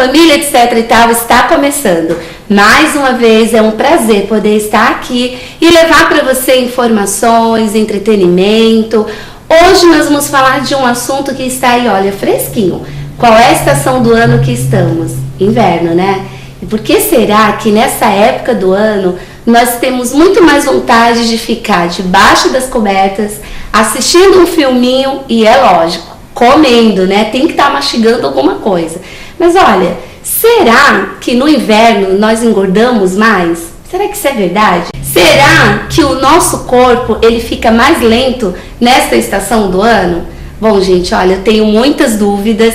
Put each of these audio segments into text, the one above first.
família, etc e tal, está começando. Mais uma vez, é um prazer poder estar aqui e levar para você informações, entretenimento. Hoje nós vamos falar de um assunto que está aí, olha, fresquinho. Qual é a estação do ano que estamos? Inverno, né? E por que será que nessa época do ano nós temos muito mais vontade de ficar debaixo das cobertas, assistindo um filminho e, é lógico, comendo, né? Tem que estar mastigando alguma coisa. Mas olha, será que no inverno nós engordamos mais? Será que isso é verdade? Será que o nosso corpo ele fica mais lento nesta estação do ano? Bom, gente, olha, eu tenho muitas dúvidas,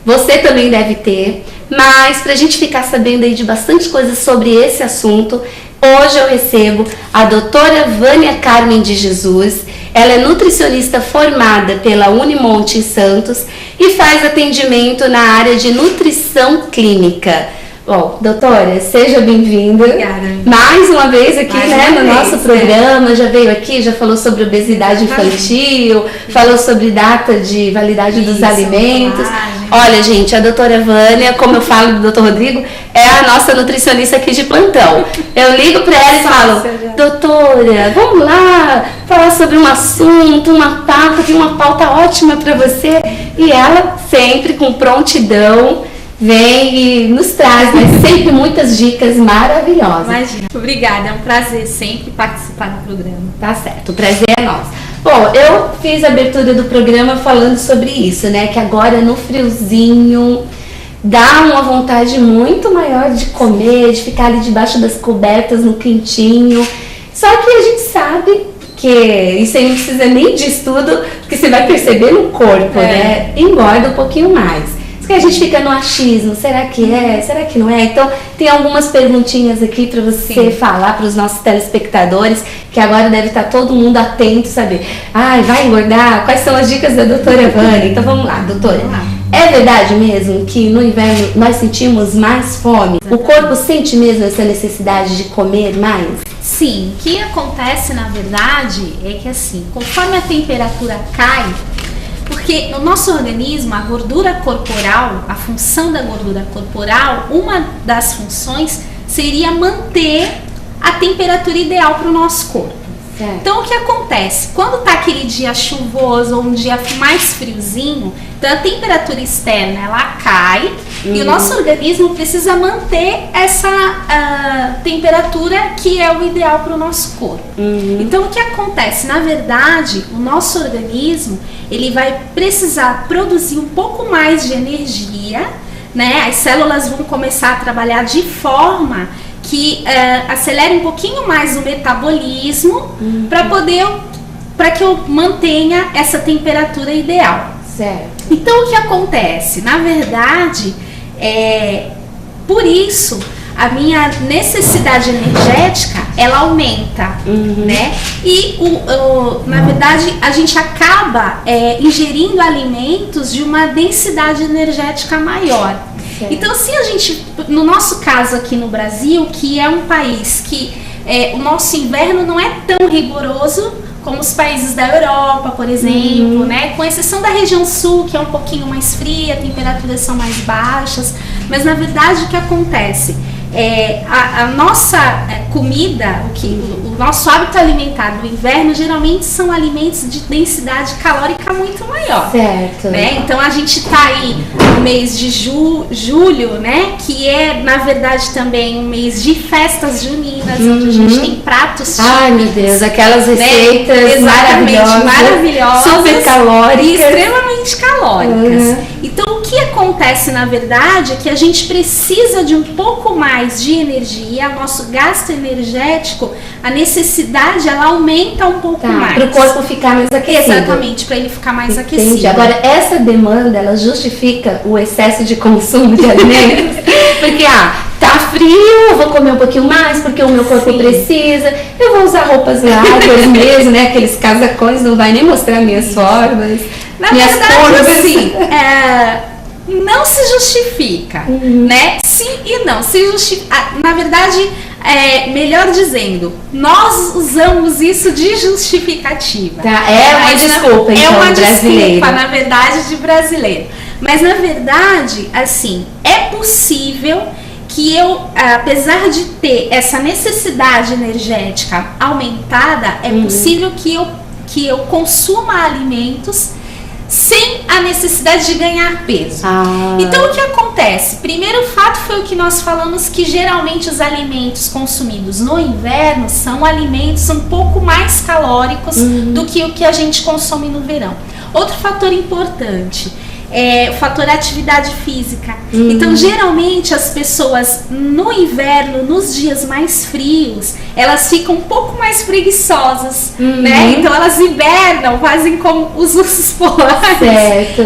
você também deve ter, mas para a gente ficar sabendo aí de bastante coisas sobre esse assunto, hoje eu recebo a doutora Vânia Carmen de Jesus. Ela é nutricionista formada pela Unimonte em Santos e faz atendimento na área de nutrição clínica. Bom, doutora, seja bem-vinda. Obrigada. Mais uma vez aqui, no nosso programa. Já veio aqui, já falou sobre obesidade infantil, falou sobre data de validade dos alimentos. Olha, gente, a doutora Vânia, como eu falo do doutor Rodrigo, é a nossa nutricionista aqui de plantão. Eu ligo para ela e falo, doutora, vamos lá falar sobre um assunto, uma pauta ótima para você. E ela, sempre com prontidão, vem e nos traz, né, sempre muitas dicas maravilhosas. Imagina. Obrigada, é um prazer sempre participar do programa. Tá certo, o prazer é nosso. Bom, eu fiz a abertura do programa falando sobre isso, né, que agora no friozinho dá uma vontade muito maior de comer, de ficar ali debaixo das cobertas no quentinho. Só que a gente sabe que isso aí não precisa nem de estudo, porque você vai perceber no corpo, né, engorda um pouquinho mais. Que a gente fica no achismo, será que é, será que não é? Então tem algumas perguntinhas aqui para você falar para os nossos telespectadores, que agora deve estar todo mundo atento, saber, vai engordar? Quais são as dicas da doutora Vânia? Então vamos lá, doutora. É verdade mesmo que no inverno nós sentimos mais fome? O corpo sente mesmo essa necessidade de comer mais? Sim, o que acontece na verdade é que assim, conforme a temperatura cai, porque no nosso organismo, a gordura corporal, a função da gordura corporal, uma das funções seria manter a temperatura ideal para o nosso corpo. Certo. Então, o que acontece? Quando está aquele dia chuvoso ou um dia mais friozinho, então a temperatura externa ela cai e o nosso organismo precisa manter essa temperatura que é o ideal para o nosso corpo. Então, o que acontece? Na verdade, o nosso organismo ele vai precisar produzir um pouco mais de energia, né? As células vão começar a trabalhar de forma que acelere um pouquinho mais o metabolismo para que eu mantenha essa temperatura ideal. Certo. Então o que acontece? Na verdade, por isso a minha necessidade energética ela aumenta, né? E na verdade a gente acaba ingerindo alimentos de uma densidade energética maior. Então, se a gente, no nosso caso aqui no Brasil, que é um país que o nosso inverno não é tão rigoroso como os países da Europa, por exemplo, né? Com exceção da região sul, que é um pouquinho mais fria, temperaturas são mais baixas, mas na verdade o que acontece? A nossa comida, o nosso hábito alimentar do inverno geralmente são alimentos de densidade calórica muito maior. Certo. Né? Então a gente está aí no mês de julho, né? Que é na verdade também um mês de festas juninas, onde a gente tem pratos típicos. Ai meu Deus, aquelas receitas maravilhosas, super calóricas e extremamente calóricas. Então o que acontece na verdade é que a gente precisa de um pouco mais de energia, o nosso gasto energético, a necessidade ela aumenta um pouco mais. Para o corpo ficar mais aquecido. Exatamente, para ele ficar mais aquecido. Agora, essa demanda, ela justifica o excesso de consumo de alimentos? Porque, tá frio, eu vou comer um pouquinho mais, porque o meu corpo precisa, eu vou usar roupas largas mesmo, né? Aqueles casacões, não vai nem mostrar minhas formas, minhas curvas. Sim, não se justifica, né? Sim e não, se justifica. Na verdade, melhor dizendo, nós usamos isso de justificativa. Tá, é uma desculpa, então, é uma brasileiro. desculpa, na verdade, de brasileiro. Mas na verdade, assim, é possível que eu, apesar de ter essa necessidade energética aumentada, é possível que eu consuma alimentos sem a necessidade de ganhar peso. Então o que acontece? Primeiro fato foi o que nós falamos, que geralmente os alimentos consumidos no inverno são alimentos um pouco mais calóricos do que o que a gente consome no verão. Outro fator importante é o fator atividade física. Então geralmente as pessoas no inverno, nos dias mais frios, elas ficam um pouco mais preguiçosas, né? Então elas hibernam, fazem como os ursos polares,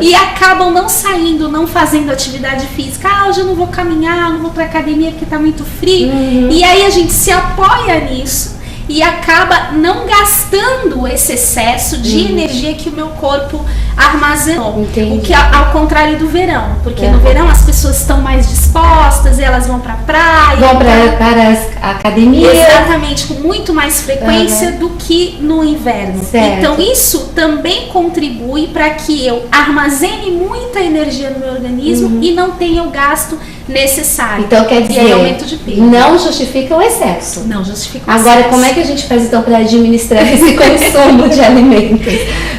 e acabam não saindo, não fazendo atividade física. Hoje eu não vou caminhar, não vou pra academia porque tá muito frio. E aí a gente se apoia nisso e acaba não gastando esse excesso de energia que o meu corpo armazenou. O que ao contrário do verão, porque no verão as pessoas estão mais dispostas, elas vão pra praia, vão para a academia, exatamente, com muito mais frequência do que no inverno. Então isso também contribui para que eu armazene muita energia no meu organismo e não tenha o gasto necessário. Então quer dizer, aumento de peso. Não justifica o excesso. Não justifica o excesso. Agora, como é que a gente faz então para administrar esse consumo de alimentos?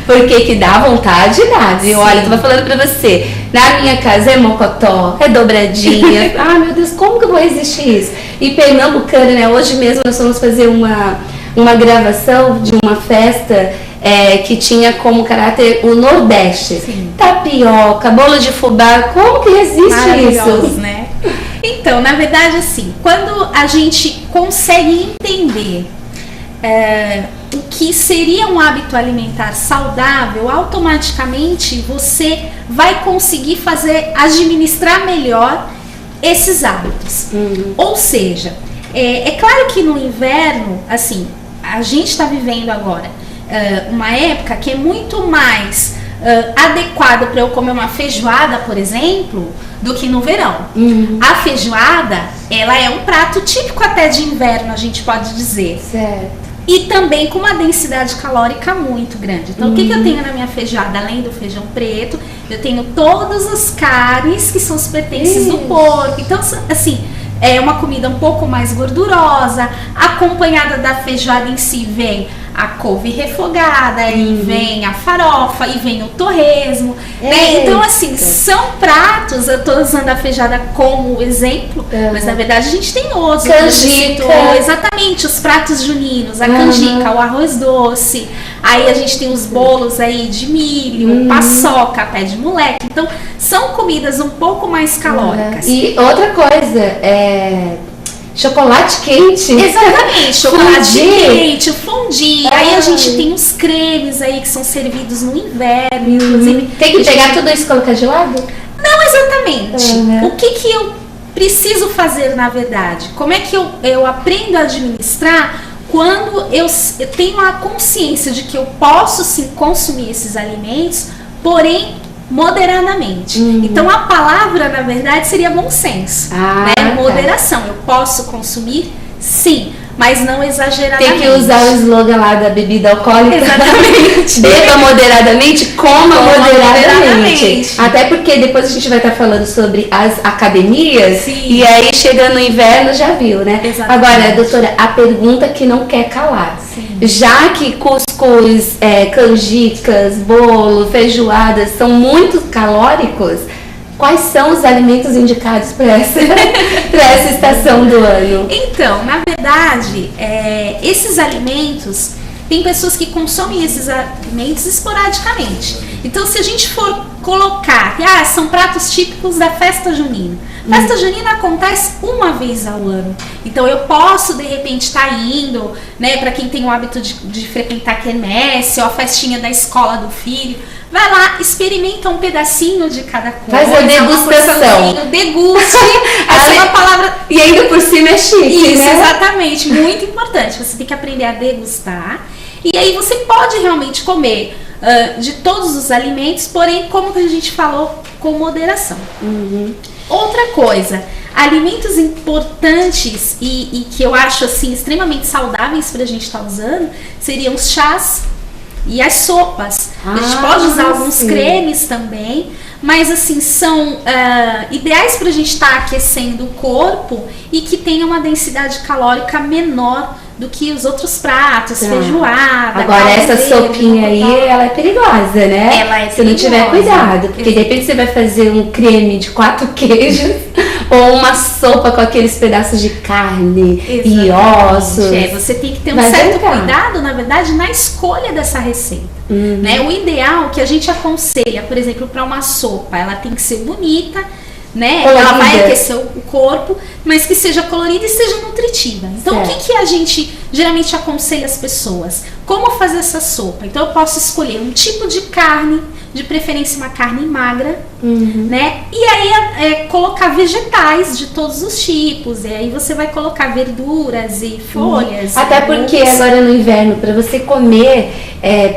Porque que dá vontade, dá. Viu? Olha, eu tava falando pra você, na minha casa é mocotó, é dobradinha. Meu Deus, como que eu vou resistir isso? E pernambucana, né? Hoje mesmo nós fomos fazer uma gravação de uma festa que tinha como caráter o Nordeste. Tapioca, bolo de fubá, como que resiste isso? Né? Então, na verdade, assim, quando a gente consegue entender o que seria um hábito alimentar saudável, automaticamente você vai conseguir administrar melhor esses hábitos. Ou seja, é claro que no inverno, assim, a gente está vivendo agora uma época que é muito mais adequada para eu comer uma feijoada, por exemplo, do que no verão. A feijoada, ela é um prato típico até de inverno, a gente pode dizer. E também com uma densidade calórica muito grande. Então, o que eu tenho na minha feijoada? Além do feijão preto, eu tenho todas as carnes que são os pertences do porco. Então, assim, é uma comida um pouco mais gordurosa. Acompanhada da feijoada em si vem a couve refogada, e vem a farofa, e vem o torresmo, né? Então, assim, são pratos, eu tô usando a feijoada como exemplo, mas na verdade a gente tem outros. Canjica. Exatamente, os pratos juninos, a canjica, o arroz doce, aí a gente tem os bolos aí de milho, paçoca, pé de moleque. Então, são comidas um pouco mais calóricas. E outra coisa, chocolate quente. Exatamente, chocolate quente, fondue. Aí a gente tem os cremes aí que são servidos no inverno, inclusive. Tem que pegar tudo isso e colocar de lado? Não exatamente. O que eu preciso fazer, na verdade? Como é que eu aprendo a administrar quando eu tenho a consciência de que eu posso sim consumir esses alimentos, porém moderadamente. Então a palavra, na verdade, seria bom senso, né? Moderação. Eu posso consumir, sim, mas não exageradamente. Tem que usar o slogan lá da bebida alcoólica. Exatamente. Beba moderadamente, coma moderadamente. Até porque depois a gente vai estar falando sobre as academias. E aí chegando no inverno já viu, né? Exatamente. Agora, doutora, a pergunta que não quer calar. Já que cuscuz, canjicas, bolo, feijoadas são muito calóricos, quais são os alimentos indicados para essa estação do ano? Então, na verdade, esses alimentos, tem pessoas que consomem esses alimentos esporadicamente. Então, se a gente for colocar, são pratos típicos da festa junina. Festa junina acontece uma vez ao ano. Então, eu posso, de repente, estar indo, né, para quem tem o hábito de frequentar quermesse ou a festinha da escola do filho. Vai lá, experimenta um pedacinho de cada coisa. Faz a degustação. Deguste. Essa é uma palavra. E ainda por cima é chique, Isso, né? Exatamente. Muito importante. Você tem que aprender a degustar. E aí você pode realmente comer de todos os alimentos, porém, como a gente falou, com moderação. Outra coisa, alimentos importantes e que eu acho assim extremamente saudáveis pra gente estar usando seriam os chás e as sopas. A gente pode usar alguns cremes também, mas assim, são ideais para a gente estar aquecendo o corpo e que tenha uma densidade calórica menor do que os outros pratos, feijoada. Agora essa sopinha aí, ela é perigosa, né? Ela é perigosa. Se não tiver cuidado, porque de repente você vai fazer um creme de 4 queijos ou uma sopa com aqueles pedaços de carne e ossos. Você tem que ter um certo cuidado, na verdade, na escolha dessa receita. Né? O ideal que a gente aconselha, por exemplo, para uma sopa, ela tem que ser bonita, né? Ela vai aquecer o corpo, mas que seja colorida e seja nutritiva. Então, o que a gente geralmente aconselha as pessoas? Como fazer essa sopa? Então, eu posso escolher um tipo de carne, de preferência uma carne magra, né? E aí colocar vegetais de todos os tipos. E aí você vai colocar verduras e folhas. Até porque agora no inverno, para você comer,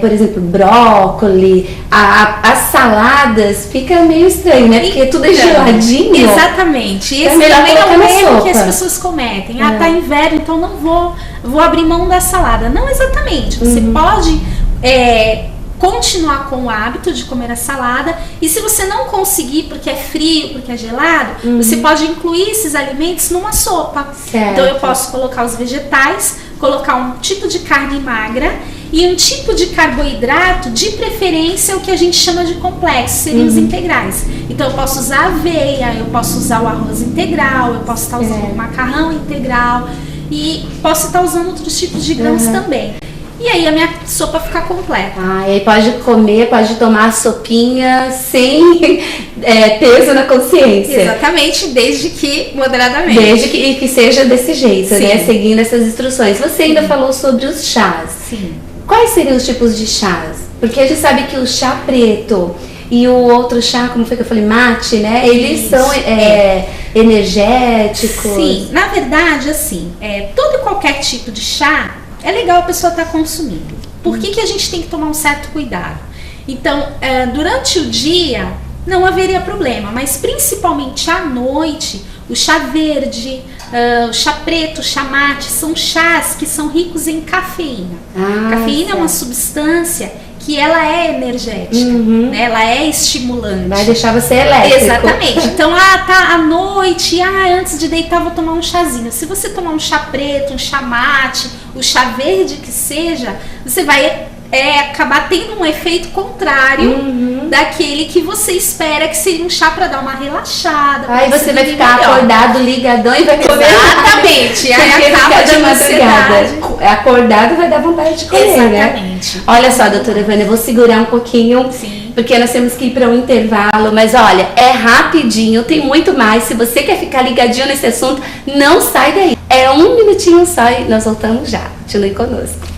por exemplo, brócolis, as saladas, fica meio estranho, né? Porque tudo é geladinho. Exatamente. Esse também é um erro que as pessoas cometem. Tá inverno, então não vou abrir mão da salada. Não exatamente. Você pode continuar com o hábito de comer a salada, e se você não conseguir porque é frio, porque é gelado, você pode incluir esses alimentos numa sopa. Então eu posso colocar os vegetais, colocar um tipo de carne magra e um tipo de carboidrato, de preferência o que a gente chama de complexo, seriam os integrais. Então eu posso usar aveia, eu posso usar o arroz integral, eu posso estar usando o macarrão integral e posso estar usando outros tipos de grãos também. E aí a minha sopa fica completa. E aí pode comer, pode tomar a sopinha sem peso na consciência. Exatamente, desde que moderadamente. Desde que seja desse jeito, né? Seguindo essas instruções. Você ainda falou sobre os chás. Sim. Quais seriam os tipos de chás? Porque a gente sabe que o chá preto e o outro chá, como foi que eu falei, mate, né? Eles são energéticos. Sim, na verdade, assim, todo e qualquer tipo de chá é legal a pessoa estar consumindo. Por que a gente tem que tomar um certo cuidado? Então, durante o dia não haveria problema, mas principalmente à noite, o chá verde, o chá preto, o chá mate, são chás que são ricos em cafeína. Cafeína é uma substância que ela é energética, né? Ela é estimulante. Vai deixar você elétrico. Exatamente. Então, tá à noite, antes de deitar vou tomar um chazinho. Se você tomar um chá preto, um chá mate, o chá verde que seja, você vai acabar tendo um efeito contrário daquele que você espera, que seria um chá para dar uma relaxada. Aí você vai ficar acordado, ligadão e vai comer. Exatamente. Aí acaba de madrugada. Acordado vai dar vontade de comer, exatamente. Né? Olha só, doutora Vânia, eu vou segurar um pouquinho. Sim. Porque nós temos que ir para um intervalo, mas olha, é rapidinho, tem muito mais. Se você quer ficar ligadinho nesse assunto, não sai daí. É 1 minutinho só e nós voltamos já. Continue conosco.